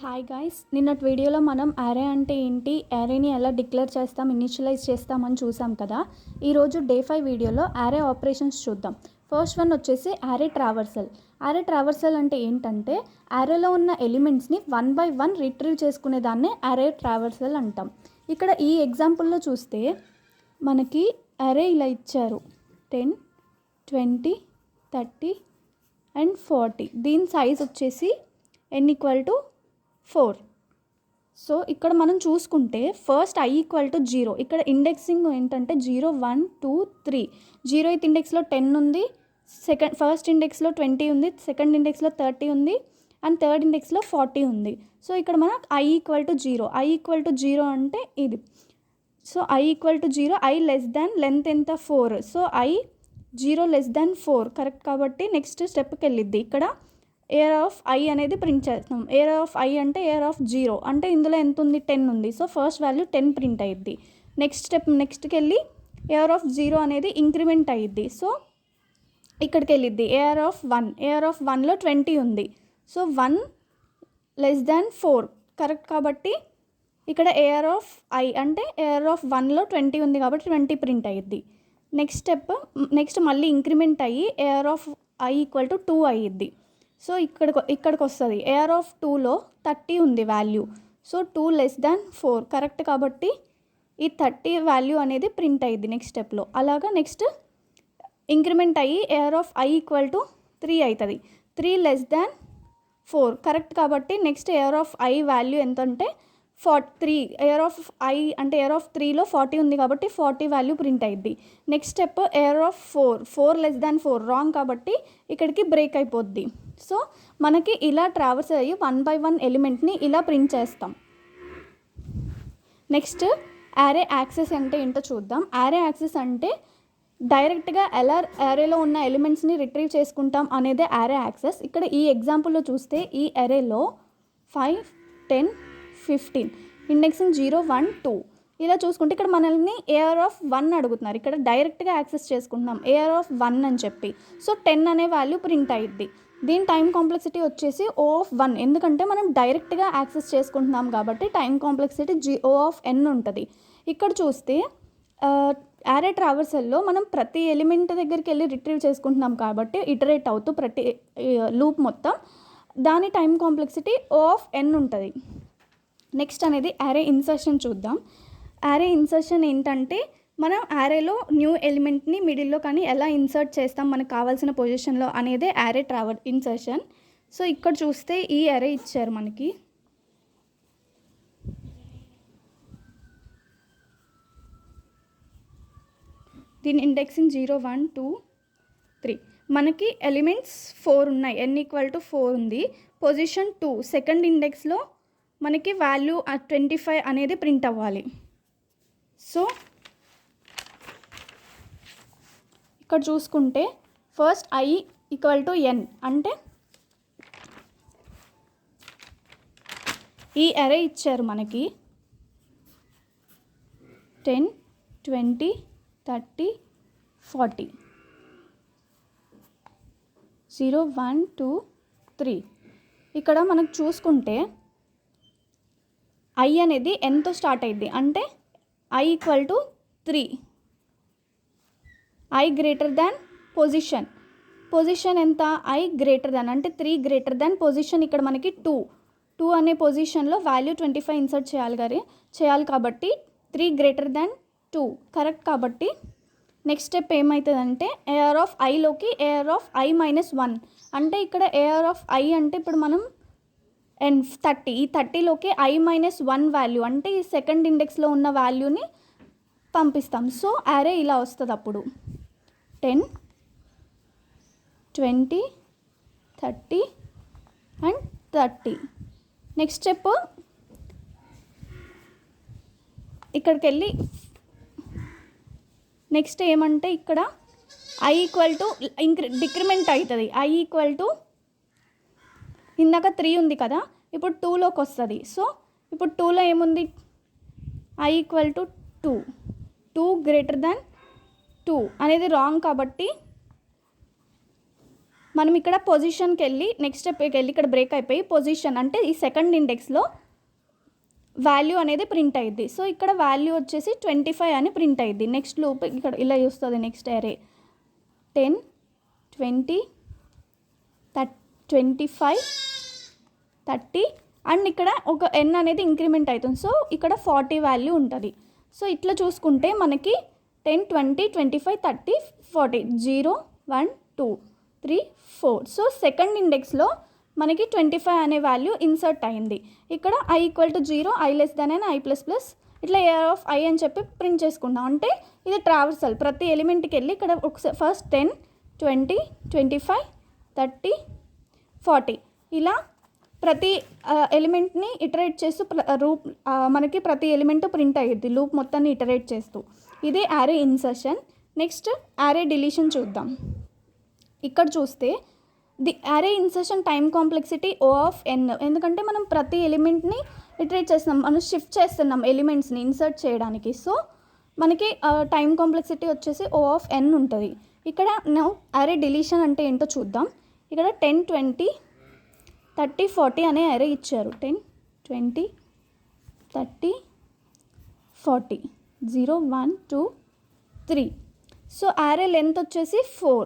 Hi guys, నిన్నటి వీడియోలో మనం అరే అంటే ఏంటి, అరేని ఎలా డిక్లేర్ చేస్తాం, ఇనిషియలైజ్ చేస్తామని చూసాం కదా. ఈరోజు డే 5 వీడియోలో అరే ఆపరేషన్స్ చూద్దాం. ఫస్ట్ వన్ వచ్చేసి అరే ట్రావర్సల్. అరే ట్రావర్సల్ అంటే ఏంటంటే అరేలో ఉన్న ఎలిమెంట్స్ని 1 by 1 రిట్రీవ్ చేసుకునే దాన్నే అరే ట్రావర్సల్ అంటాం. ఇక్కడ ఈ ఎగ్జాంపుల్లో చూస్తే మనకి అరే ఇలా ఇచ్చారు, 10, 20, 30 అండ్ 40. దీని సైజ్ వచ్చేసి n = 4. సో ఇక్కడ మనం చూసుకుంటే ఫస్ట్ I = 0. ఇక్కడ ఇండెక్సింగ్ ఏంటంటే 0, 1, 2, 3. 0th ఇండెక్స్లో 10 ఉంది, ఫస్ట్ ఇండెక్స్లో 20 ఉంది, సెకండ్ ఇండెక్స్లో 30 ఉంది అండ్ థర్డ్ ఇండెక్స్లో 40 ఉంది. సో ఇక్కడ మనకు I = 0. I = 0 అంటే ఇది. So I = 0, I less than length ఎంత 4. So I 0 less than 4 correct. కాబట్టి నెక్స్ట్ స్టెప్కి వెళ్ళిద్ది. ఇక్కడ ఏర్ ఆఫ్ I అనేది ప్రింట్ చేస్తాం. ఏర్ ఆఫ్ I అంటే ఏర్ ఆఫ్ 0 అంటే ఇందులో ఎంత ఉంది, 10 ఉంది. సో ఫస్ట్ వాల్యూ 10 ప్రింట్ అయ్యిద్ది. నెక్స్ట్కి వెళ్ళి ఏర్ ఆఫ్ 0 అనేది ఇంక్రిమెంట్ అయ్యిద్ది. సో ఇక్కడికి వెళ్ళిద్ది ఏర్ ఆఫ్ 1. ఏర్ ఆఫ్ 1లో 20 ఉంది. So 1 less than 4 correct. కాబట్టి ఇక్కడ ఏర్ ఆఫ్ I అంటే ఏర్ ఆఫ్ 1లో 20 ఉంది కాబట్టి 20 ప్రింట్ అయ్యిద్ది. నెక్స్ట్ మళ్ళీ ఇంక్రిమెంట్ అయ్యి ఏర్ ఆఫ్ I = 2 అయ్యిద్ది. సో ఇక్కడికి వస్తుంది. ఏర్ ఆఫ్ 2లో 30 ఉంది value. So 2 less than 4 correct. కాబట్టి ఈ 30 వాల్యూ అనేది ప్రింట్ అయ్యిద్ది నెక్స్ట్ స్టెప్లో. అలాగా నెక్స్ట్ ఇంక్రిమెంట్ అయ్యి ఏర్ ఆఫ్ I = 3 అవుతుంది. 3 లెస్ దాన్ 4 కరెక్ట్. కాబట్టి next arr of I value ఎంత అంటే 3. ఏర్ ఆఫ్ I అంటే ఏర్ ఆఫ్ 3లో 40 ఉంది కాబట్టి 40 వాల్యూ ప్రింట్ అయ్యిద్ది. Next step arr of 4 less than 4 wrong కాబట్టి ఇక్కడికి బ్రేక్ అయిపోద్ది. సో మనకి ఇలా ట్రావర్స్ అయ్యి 1 by 1 ఎలిమెంట్ని ఇలా ప్రింట్ చేస్తాం. నెక్స్ట్ అరే యాక్సెస్ అంటే ఏంటో చూద్దాం. అరే యాక్సెస్ అంటే డైరెక్ట్గా ఎలా అరేలో ఉన్న ఎలిమెంట్స్ని రిట్రీవ్ చేసుకుంటాం అనేదే అరే యాక్సెస్. ఇక్కడ ఈ ఎగ్జాంపుల్లో చూస్తే ఈ అరేలో 5, 10, 15 ఇండెక్సింగ్ 0, 1, 2 ఇలా చూసుకుంటే ఇక్కడ మనల్ని ఏఆర్ ఆఫ్ 1 అడుగుతున్నారు. ఇక్కడ డైరెక్ట్గా యాక్సెస్ చేసుకుంటున్నాం ఏఆర్ ఆఫ్ 1 అని చెప్పి. సో 10 అనే వాల్యూ ప్రింట్ అయ్యిద్ది. దీని టైం కాంప్లెక్సిటీ వచ్చేసి O(1) ఎందుకంటే మనం డైరెక్ట్గా యాక్సెస్ చేసుకుంటున్నాం కాబట్టి టైం కాంప్లెక్సిటీ O(n) ఉంటుంది. ఇక్కడ చూస్తే అరే ట్రావర్సల్లో మనం ప్రతి ఎలిమెంట్ దగ్గరికి వెళ్ళి రిట్రీవ్ చేసుకుంటున్నాం కాబట్టి ఇటరేట్ అవుతూ ప్రతి లూప్ మొత్తం దాని టైం కాంప్లెక్సిటీ O(n) ఉంటుంది. నెక్స్ట్ అనేది అరే ఇన్సర్షన్ చూద్దాం. అరే ఇన్సర్షన్ ఏంటంటే మనం అరేలో న్యూ ఎలిమెంట్ని మిడిల్లో కానీ ఎలా ఇన్సర్ట్ చేస్తాం మనకు కావాల్సిన పొజిషన్లో అనేదే అరే ఇన్సర్షన్. సో ఇక్కడ చూస్తే ఈ అరే ఇచ్చారు మనకి. దీని ఇండెక్సింగ్ 0, 1, 2, 3. మనకి ఎలిమెంట్స్ 4 ఉన్నాయి. n = 4 ఉంది. పొజిషన్ 2 సెకండ్ ఇండెక్స్లో మనకి వాల్యూ 25 అనేది ప్రింట్ అవ్వాలి. సో ఇక్కడ చూసుకుంటే ఫస్ట్ I = n అంటే ఈ అరే ఇచ్చారు మనకి 10, 20, 30, 40, 0, 1, 2, 3. ఇక్కడ మనకు చూసుకుంటే I అనేది nతో స్టార్ట్ అయ్యింది అంటే I = 3. I greater than position ఎంత I గ్రేటర్ దాన్ అంటే 3 గ్రేటర్ దాన్ పొజిషన్ ఇక్కడ మనకి 2 అనే పొజిషన్లో వాల్యూ 25 ఇన్సర్ట్ చేయాలి కాబట్టి 3 గ్రేటర్ దాన్ 2 కరెక్ట్. కాబట్టి నెక్స్ట్ స్టెప్ ఏమవుతుందంటే ఏఆర్ ఆఫ్ ఐలోకి ఏఆర్ ఆఫ్ I - 1 అంటే ఇక్కడ ఏఆర్ ఆఫ్ I అంటే ఇప్పుడు మనం 30 ఈ 30లోకి I - 1 వాల్యూ అంటే ఈ సెకండ్ ఇండెక్స్లో ఉన్న వాల్యూని పంపిస్తాం. సో అరే ఇలా వస్తుంది అప్పుడు 10, 20, 30 అండ్ 30. నెక్స్ట్ స్టెప్ ఇక్కడికి వెళ్ళి నెక్స్ట్ ఏమంటే ఇక్కడ I = డిక్రిమెంట్ అవుతుంది. I = ఇందాక 3 ఉంది కదా, ఇప్పుడు 2లోకి వస్తుంది. సో ఇప్పుడు 2లో ఏముంది I = 2 గ్రేటర్ దాన్ 2 అనేది రాంగ్ కాబట్టి మనం ఇక్కడ పొజిషన్కి వెళ్ళి నెక్స్ట్ స్టెప్కి వెళ్ళి ఇక్కడ బ్రేక్ అయిపోయి పొజిషన్ అంటే ఈ సెకండ్ ఇండెక్స్లో వాల్యూ అనేది ప్రింట్ అయ్యిద్ది. సో ఇక్కడ వాల్యూ వచ్చేసి 25 అని ప్రింట్ అయ్యిద్ది. నెక్స్ట్ లూప్ ఇక్కడ ఇలా చూస్తుంది. నెక్స్ట్ అరే 10 20 25 30 అండ్ ఇక్కడ ఒక n అనేది ఇంక్రిమెంట్ అవుతుంది. సో ఇక్కడ 40 వాల్యూ ఉంటుంది. సో ఇట్లా చూసుకుంటే మనకి 10 20 25 30 40 0 1 2 3 4. సో సెకండ్ ఇండెక్స్లో మనకి 25 అనే వాల్యూ ఇన్సర్ట్ అయింది. ఇక్కడ i = 0 i n i++ ఇట్లా a(i) అని చెప్పి ప్రింట్ చేసుకుంటాం. అంటే ఇది ట్రావర్సల్. ప్రతి ఎలిమెంట్కి వెళ్ళి ఇక్కడ ఒకసారి ఫస్ట్ 10 20 25 30 40 ఇలా ప్రతి ఎలిమెంట్ని ఇటరేట్ చేస్తూ మనకి ప్రతి ఎలిమెంట్ ప్రింట్ అయ్యిద్ది లూప్ మొత్తాన్ని ఇటరేట్ చేస్తూ. ఇది యారే ఇన్సర్షన్. నెక్స్ట్ యారే డిలీషన్ చూద్దాం. ఇక్కడ చూస్తే the array insertion time complexity O(n) ఎందుకంటే మనం ప్రతి ఎలిమెంట్ని ఇటరేట్ చేస్తున్నాం, మనం షిఫ్ట్ చేస్తున్నాం ఎలిమెంట్స్ని ఇన్సర్ట్ చేయడానికి. సో మనకి టైం కాంప్లెక్సిటీ వచ్చేసి O(n) ఉంటుంది. ఇక్కడ యారే డిలీషన్ అంటే ఏంటో చూద్దాం. ఇక్కడ 10 20 30 40 అనే యారే ఇచ్చారు. 10 20 30 40 0 1 2 3. సో యారే లెంత్ వచ్చేసి 4,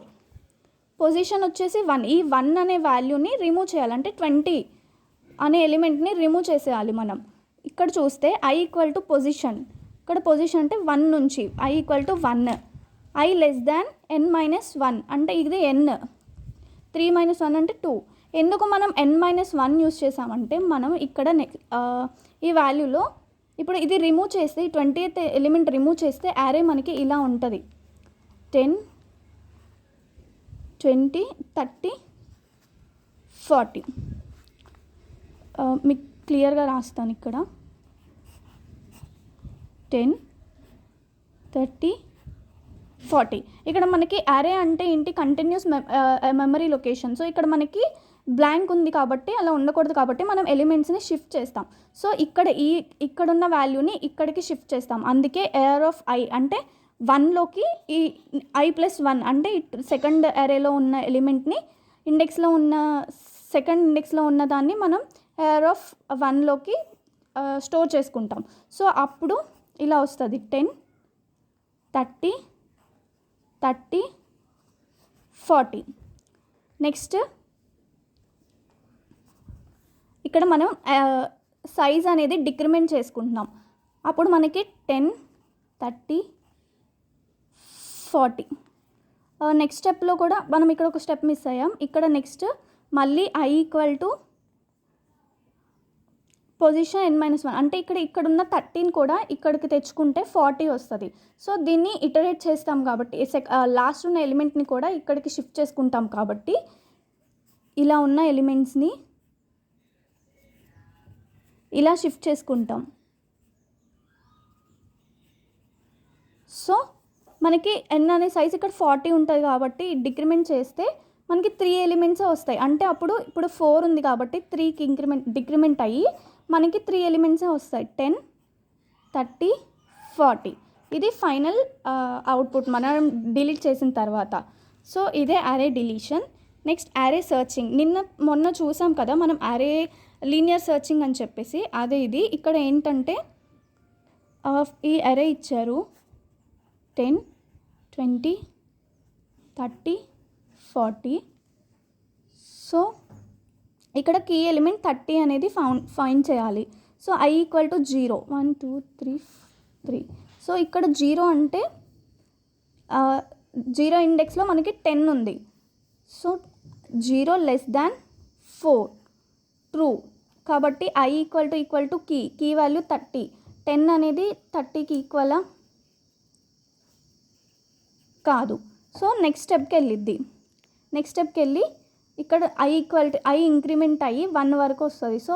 పొజిషన్ వచ్చేసి 1. ఈ 1 అనే వాల్యూని రిమూవ్ చేయాలంటే 20 అనే ఎలిమెంట్ని రిమూవ్ చేసేయాలి మనం. ఇక్కడ చూస్తే i = పొజిషన్. ఇక్కడ పొజిషన్ అంటే 1 నుంచి i = 1, i n - 1 అంటే ఇది n, 3 - 1 అంటే 2. ఎందుకు మనం n - 1 యూస్ చేసామంటే మనం ఇక్కడ ఈ వాల్యూలో ఇప్పుడు ఇది రిమూవ్ చేస్తే 20th ఎలిమెంట్ రిమూవ్ చేస్తే యారే మనకి ఇలా ఉంటుంది. 10 20 30 40. మీకు క్లియర్గా రాస్తాను. ఇక్కడ 10 30 40. ఇక్కడ మనకి యారే అంటే ఏంటి, కంటిన్యూస్ మెమరీ లొకేషన్. సో ఇక్కడ మనకి బ్లాంక్ ఉంది కాబట్టి, అలా ఉండకూడదు కాబట్టి మనం ఎలిమెంట్స్ని షిఫ్ట్ చేస్తాం. సో ఇక్కడున్న వాల్యూని ఇక్కడికి షిఫ్ట్ చేస్తాం. అందుకే AR(i) అంటే 1లోకి ఈ i+1 అంటే సెకండ్ అరేలో ఉన్న ఎలిమెంట్ని సెకండ్ ఇండెక్స్లో ఉన్న దాన్ని మనం AR(1)లోకి స్టోర్ చేసుకుంటాం. సో అప్పుడు ఇలా వస్తుంది 10 30 30 40. నెక్స్ట్ ఇక్కడ మనం సైజ్ అనేది డిక్రిమెంట్ చేసుకుంటున్నాం. అప్పుడు మనకి 10 30 40. నెక్స్ట్ స్టెప్లో కూడా మనం ఇక్కడ ఒక స్టెప్ మిస్ అయ్యాం. ఇక్కడ నెక్స్ట్ మళ్ళీ i = పొజిషన్ n - 1 అంటే ఇక్కడున్న 13 కూడా ఇక్కడికి తెచ్చుకుంటే 40 వస్తుంది. సో దీన్ని ఇటరేట్ చేస్తాం కాబట్టి లాస్ట్ ఉన్న ఎలిమెంట్ని కూడా ఇక్కడికి షిఫ్ట్ చేసుకుంటాం కాబట్టి ఇలా ఉన్న ఎలిమెంట్స్ని ఇలా షిఫ్ట్ చేసుకుంటాం. సో మనకి n అనే సైజ్ ఇక్కడ 40 ఉంటుంది కాబట్టి డిక్రిమెంట్ చేస్తే మనకి 3 ఎలిమెంట్సే వస్తాయి. అంటే ఇప్పుడు 4 ఉంది కాబట్టి 3కి డిక్రిమెంట్ అయ్యి మనకి 3 ఎలిమెంట్సే వస్తాయి. 10 30 40. ఇది ఫైనల్ అవుట్పుట్ మనం డిలీట్ చేసిన తర్వాత. సో ఇదే యారే డిలీషన్. నెక్స్ట్ యారే సర్చింగ్. మొన్న చూసాం కదా మనం యారే లీనియర్ సర్చింగ్ అని చెప్పేసి, అదే ఇది. ఇక్కడ ఏంటంటే ఈ అరే ఇచ్చారు 10 20 30 40. సో ఇక్కడ కీ ఎలిమెంట్ 30 అనేది ఫైండ్ చేయాలి. So i = 0 1 2 3 3. సో ఇక్కడ 0 అంటే 0 ఇండెక్స్లో మనకి 10 ఉంది. సో 0 < 4 ట్రూ కాబట్టి i = కీ వాల్యూ 30. 10 అనేది 30కి ఈక్వలా కాదు. సో నెక్స్ట్ స్టెప్కి వెళ్ళిద్ది. నెక్స్ట్ స్టెప్కి వెళ్ళి ఇక్కడ i ఇంక్రిమెంట్ అయ్యి 1 వరకు వస్తుంది. సో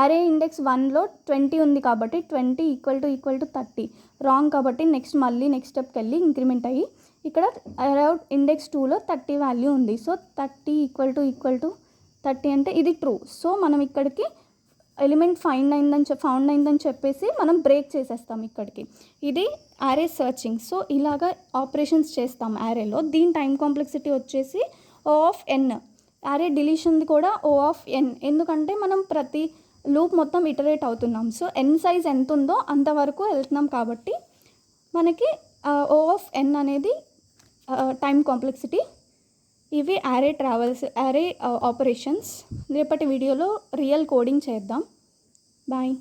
అరే ఇండెక్స్ 1లో 20 ఉంది కాబట్టి 20 = 30 రాంగ్ కాబట్టి మళ్ళీ నెక్స్ట్ స్టెప్కి వెళ్ళి ఇంక్రిమెంట్ అయ్యి ఇక్కడ అరౌండ్ ఇండెక్స్ 2లో 30 వాల్యూ ఉంది. సో 30 = 30 అంటే ఇది ట్రూ. సో మనం ఇక్కడికి ఎలిమెంట్ ఫౌండ్ అయిందని చెప్పేసి మనం బ్రేక్ చేసేస్తాం ఇక్కడికి. ఇది యారే సర్చింగ్. సో ఇలాగా ఆపరేషన్స్ చేస్తాం యారేలో. దీని టైం కాంప్లెక్సిటీ వచ్చేసి ఓ ఆఫ్ ఎన్. యారే డిలీషన్ది కూడా ఓ ఆఫ్ ఎన్, ఎందుకంటే మనం ప్రతి లూప్ మొత్తం ఇటరేట్ అవుతున్నాం. సో ఎన్ సైజ్ ఎంత ఉందో అంతవరకు వెళ్తున్నాం కాబట్టి మనకి ఓ ఆఫ్ ఎన్ అనేది టైం కాంప్లెక్సిటీ. ఇవి యారే ఆపరేషన్స్. రేపటి వీడియోలో రియల్ కోడింగ్ చేద్దాం. బాయ్.